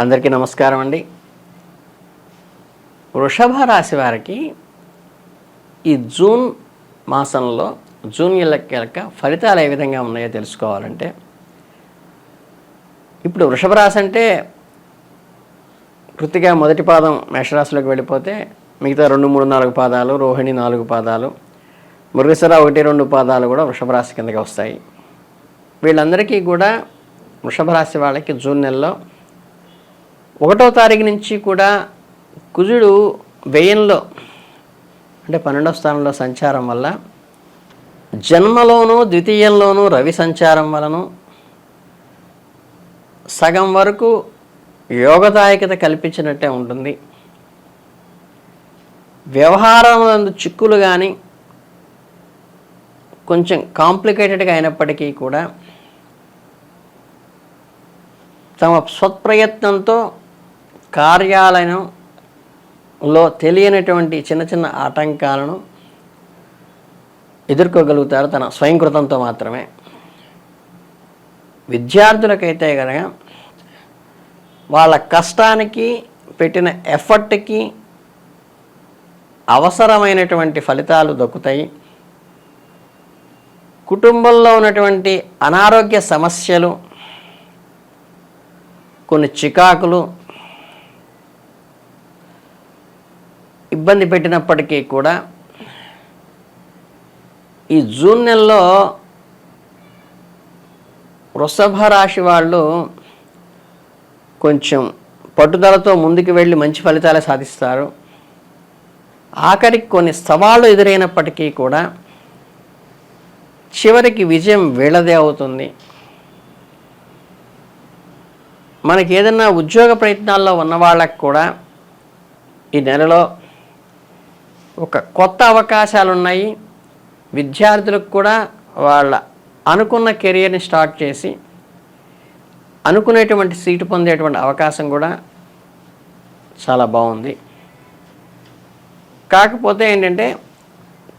అందరికీ నమస్కారం అండి. వృషభ రాశి వారికి ఈ జూన్ మాసంలో జూన్ నెల ఫలితాలు ఏ విధంగా ఉన్నాయో తెలుసుకోవాలంటే, ఇప్పుడు వృషభ రాశి అంటే కృత్తిక మొదటి పాదం మేషరాశిలోకి వెళ్ళిపోతే మిగతా 2, 3, 4 పాదాలు, రోహిణి 4 పాదాలు, మృగశిర 1, 2 పాదాలు కూడా వృషభ రాశి కిందకి వస్తాయి. వీళ్ళందరికీ కూడా వృషభ రాశి వాళ్ళకి జూన్ నెలలో 1వ తారీఖు నుంచి కూడా కుజుడు వ్యయంలో అంటే 12వ స్థానంలో సంచారం వల్ల జన్మలోనూ ద్వితీయంలోనూ రవి సంచారం వలను సగం వరకు యోగదాయకత కల్పించినట్టే ఉంటుంది. వ్యవహారములందు చిక్కులు కానీ కొంచెం కాంప్లికేటెడ్గా అయినప్పటికీ కూడా తమ స్వప్రయత్నంతో కార్యాలయంలో తెలియనటువంటి చిన్న చిన్న ఆటంకాలను ఎదుర్కోగలుగుతారు తన స్వయంకృతంతో మాత్రమే. విద్యార్థులకైతే కనుక వాళ్ళ కష్టానికి పెట్టిన ఎఫర్ట్కి అవసరమైనటువంటి ఫలితాలు దక్కుతాయి. కుటుంబంలో ఉన్నటువంటి అనారోగ్య సమస్యలు, కొన్ని చికాకులు ఇబ్బంది పెట్టినప్పటికీ కూడా ఈ జూన్ నెలలో వృషభ రాశి వాళ్ళు కొంచెం పట్టుదలతో ముందుకు వెళ్ళి మంచి ఫలితాలే సాధిస్తారు. ఆఖరికి కొన్ని సవాళ్ళు ఎదురైనప్పటికీ కూడా చివరికి విజయం వీళ్ళదే అవుతుంది. మనకి ఏదైనా ఉద్యోగ ప్రయత్నాల్లో ఉన్న వాళ్ళకు కూడా ఈ నెలలో ఒక కొత్త అవకాశాలు ఉన్నాయి. విద్యార్థులకు కూడా వాళ్ళ అనుకున్న కెరియర్ని స్టార్ట్ చేసి అనుకునేటువంటి సీటు పొందేటువంటి అవకాశం కూడా చాలా బాగుంది. కాకపోతే ఏంటంటే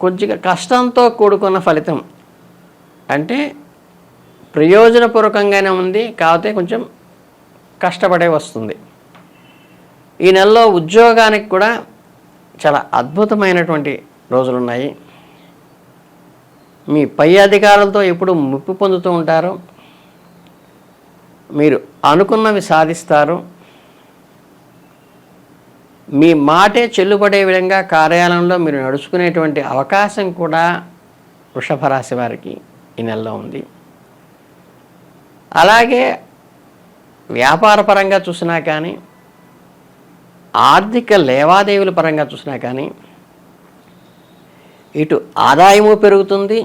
కొద్దిగా కష్టంతో కూడుకున్న ఫలితం, అంటే ప్రయోజనపూర్వకంగానే ఉంది, కాకపోతే కొంచెం కష్టపడే వస్తుంది. ఈ నెలలో ఉద్యోగానికి కూడా చాలా అద్భుతమైనటువంటి రోజులు ఉన్నాయి. మీ పై అధికారులతో ఎప్పుడు ముప్పు పొందుతూ ఉంటారు. మీరు అనుకున్నవి సాధిస్తారు. మీ మాటే చెల్లుబడే విధంగా కార్యాలయంలో మీరు నడుచుకునేటువంటి అవకాశం కూడా వృషభ రాశి వారికి ఈ నెలలో ఉంది. అలాగే వ్యాపారపరంగా చూసినా కానీ, ఆర్థిక లావాదేవీల పరంగా చూసినా కానీ ఇటు ఆదాయము పెరుగుతుంది,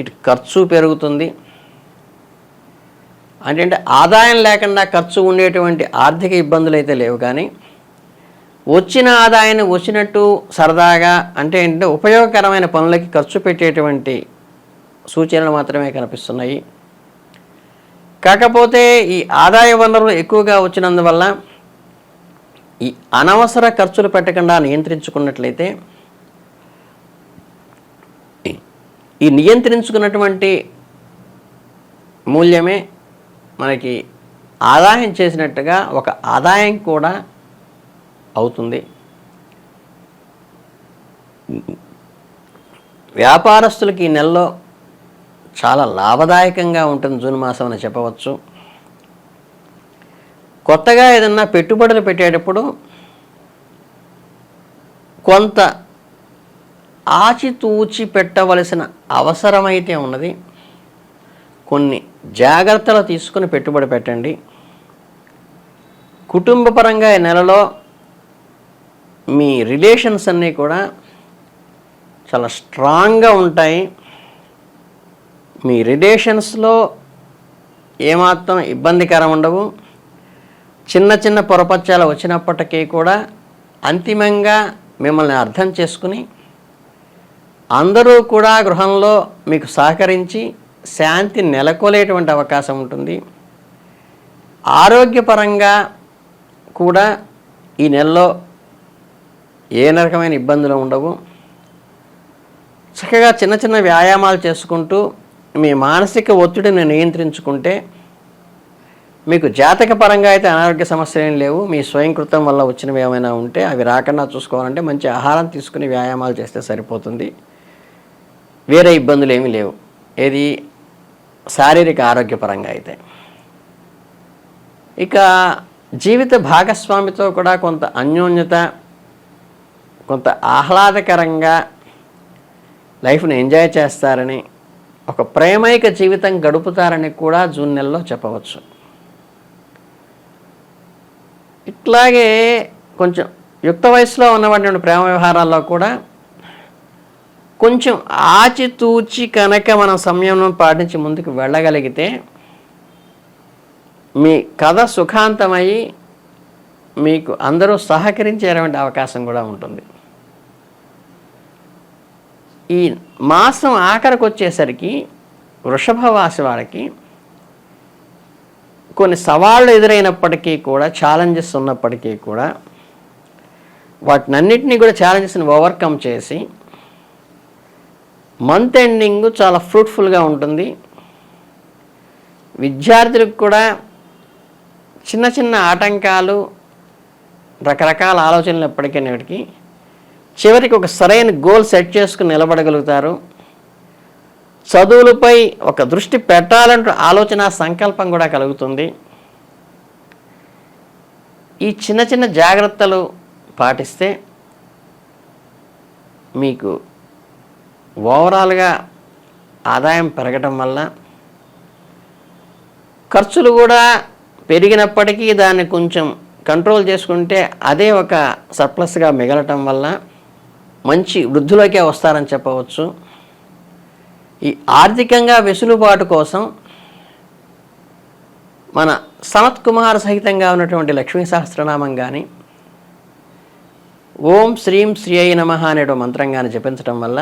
ఇటు ఖర్చు పెరుగుతుంది. అంటే ఆదాయం లేకుండా ఖర్చు ఉండేటువంటి ఆర్థిక ఇబ్బందులు అయితే లేవు, కానీ వచ్చిన ఆదాయాన్ని వచ్చినట్టు సరదాగా అంటే ఏంటంటే ఉపయోగకరమైన పనులకి ఖర్చు పెట్టేటువంటి సూచనలు మాత్రమే కనిపిస్తున్నాయి. కాకపోతే ఈ ఆదాయ వనరులు ఎక్కువగా వచ్చినందువల్ల ఈ అనవసర ఖర్చులు పెట్టకుండా నియంత్రించుకున్నట్లయితే ఈ నియంత్రించుకున్నటువంటి మూల్యమే మనకి ఆదాయం చేసినట్టుగా ఒక ఆదాయం కూడా అవుతుంది. వ్యాపారస్తులకి ఈ నెలలో చాలా లాభదాయకంగా ఉంటుంది జూన్ మాసం అని చెప్పవచ్చు. కొత్తగా ఏదన్నా పెట్టుబడులు పెట్టేటప్పుడు కొంత ఆచితూచి పెట్టవలసిన అవసరమైతే ఉన్నది. కొన్ని జాగ్రత్తలు తీసుకుని పెట్టుబడి పెట్టండి. కుటుంబపరంగా ఈ నెలలో మీ రిలేషన్స్ అన్నీ కూడా చాలా స్ట్రాంగ్గా ఉంటాయి. మీ రిలేషన్స్లో ఏమాత్రం ఇబ్బందికరం ఉండవు. చిన్న చిన్న పొరపచ్చాలు వచ్చినప్పటికీ కూడా అంతిమంగా మిమ్మల్ని అర్థం చేసుకుని అందరూ కూడా గృహంలో మీకు సహకరించి శాంతి నెలకొలేటువంటి అవకాశం ఉంటుంది. ఆరోగ్యపరంగా కూడా ఈ నెలలో ఏ రకమైన ఇబ్బందులు ఉండవు. చక్కగా చిన్న చిన్న వ్యాయామాలు చేసుకుంటూ మీ మానసిక ఒత్తిడిని నియంత్రించుకుంటే మీకు జాతక పరంగా అయితే అనారోగ్య సమస్యలు ఏం లేవు. మీ స్వయంకృతం వల్ల వచ్చినవి ఏమైనా ఉంటే అవి రాకుండా చూసుకోవాలంటే మంచి ఆహారం తీసుకుని వ్యాయామాలు చేస్తే సరిపోతుంది. వేరే ఇబ్బందులు ఏమీ లేవు. ఏది శారీరక ఆరోగ్యపరంగా అయితే. ఇక జీవిత భాగస్వామితో కూడా కొంత అన్యోన్యత, కొంత ఆహ్లాదకరంగా లైఫ్ని ఎంజాయ్ చేస్తారని, ఒక ప్రేమైక జీవితం గడుపుతారని కూడా జూన్ నెలలో చెప్పవచ్చు. ఇట్లాగే కొంచెం యుక్త వయసులో ఉన్నటువంటి ప్రేమ వ్యవహారాల్లో కూడా కొంచెం ఆచితూచి కనుక మనం సంయమనం పాటించి ముందుకు వెళ్ళగలిగితే మీ కథ సుఖాంతమయ్యి మీకు అందరూ సహకరించేటువంటి అవకాశం కూడా ఉంటుంది. ఈ మాసం ఆఖరికి వచ్చేసరికి వృషభ రాశి వారికి కొన్ని సవాళ్ళు ఎదురైనప్పటికీ కూడా, ఛాలెంజెస్ ఉన్నప్పటికీ కూడా వాటినన్నిటినీ కూడా ఛాలెంజెస్ని ఓవర్కమ్ చేసి మంత్ ఎండింగ్ చాలా ఫ్రూట్ఫుల్గా ఉంటుంది. విద్యార్థులకు కూడా చిన్న చిన్న ఆటంకాలు, రకరకాల ఆలోచనలు ఎప్పటికైనప్పటికీ చివరికి ఒక సరైన గోల్ సెట్ చేసుకుని నిలబడగలుగుతారు. చదువులపై ఒక దృష్టి పెట్టాలంటూ ఆలోచన, సంకల్పం కూడా కలుగుతుంది. ఈ చిన్న చిన్న జాగ్రత్తలు పాటిస్తే మీకు ఓవరాల్గా ఆదాయం పెరగటం వల్ల, ఖర్చులు కూడా పెరిగినప్పటికీ దాన్ని కొంచెం కంట్రోల్ చేసుకుంటే అదే ఒక సర్ప్లస్గా మిగలటం వల్ల మంచి వృద్ధిలోకే వస్తారని చెప్పవచ్చు. ఈ ఆర్థికంగా వెసులుబాటు కోసం మన సనత్ కుమార్ సహితంగా ఉన్నటువంటి లక్ష్మీ సహస్రనామం కానీ, ఓం శ్రీం శ్రీ అయి నమః అనే మంత్రం కానీ జపించడం వల్ల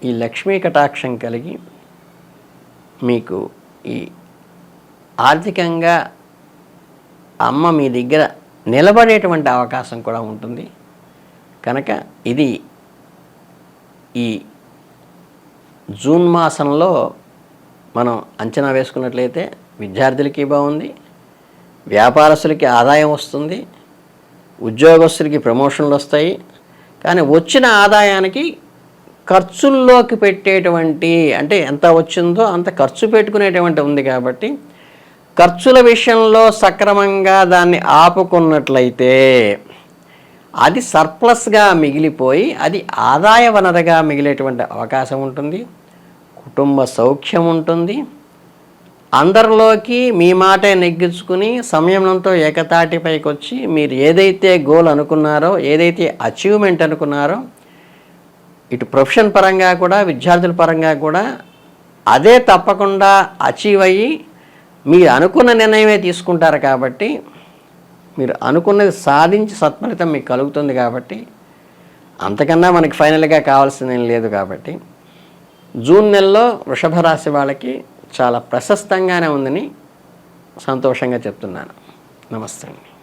ఈ లక్ష్మీ కటాక్షం కలిగి మీకు ఈ ఆర్థికంగా అమ్మ మీ దగ్గర నిలబడేటువంటి అవకాశం కూడా ఉంటుంది. కనుక ఇది ఈ జూన్ మాసంలో మనం అంచనా వేసుకున్నట్లయితే విద్యార్థులకి బాగుంది, వ్యాపారస్తులకి ఆదాయం వస్తుంది, ఉద్యోగస్తులకి ప్రమోషన్లు వస్తాయి. కానీ వచ్చిన ఆదాయానికి ఖర్చుల్లోకి పెట్టేటువంటి, అంటే ఎంత వచ్చిందో అంత ఖర్చు పెట్టుకునేటువంటి ఉంది. కాబట్టి ఖర్చుల విషయంలో సక్రమంగా దాన్ని ఆపుకున్నట్లయితే అది సర్ప్లస్గా మిగిలిపోయి అది ఆదాయ వనరుగా మిగిలేటువంటి అవకాశం ఉంటుంది. కుటుంబ సౌఖ్యం ఉంటుంది. అందరిలోకి మీ మాటే నెగ్గించుకుని సంయమనంతో ఏకతాటిపైకి వచ్చి మీరు ఏదైతే గోల్ అనుకున్నారో, ఏదైతే అచీవ్మెంట్ అనుకున్నారో, ఇటు ప్రొఫెషన్ పరంగా కూడా, విద్యార్థుల పరంగా కూడా అదే తప్పకుండా అచీవ్ అయ్యి మీరు అనుకున్న నిర్ణయమే తీసుకుంటారు. కాబట్టి మీరు అనుకున్నది సాధించి సత్ఫలితం మీకు కలుగుతుంది. కాబట్టి అంతకన్నా మనకి ఫైనల్గా కావాల్సిందేం లేదు. కాబట్టి జూన్ నెలలో వృషభ రాశి వాళ్ళకి చాలా ప్రశస్తంగానే ఉందని సంతోషంగా చెప్తున్నాను. నమస్తే అండి.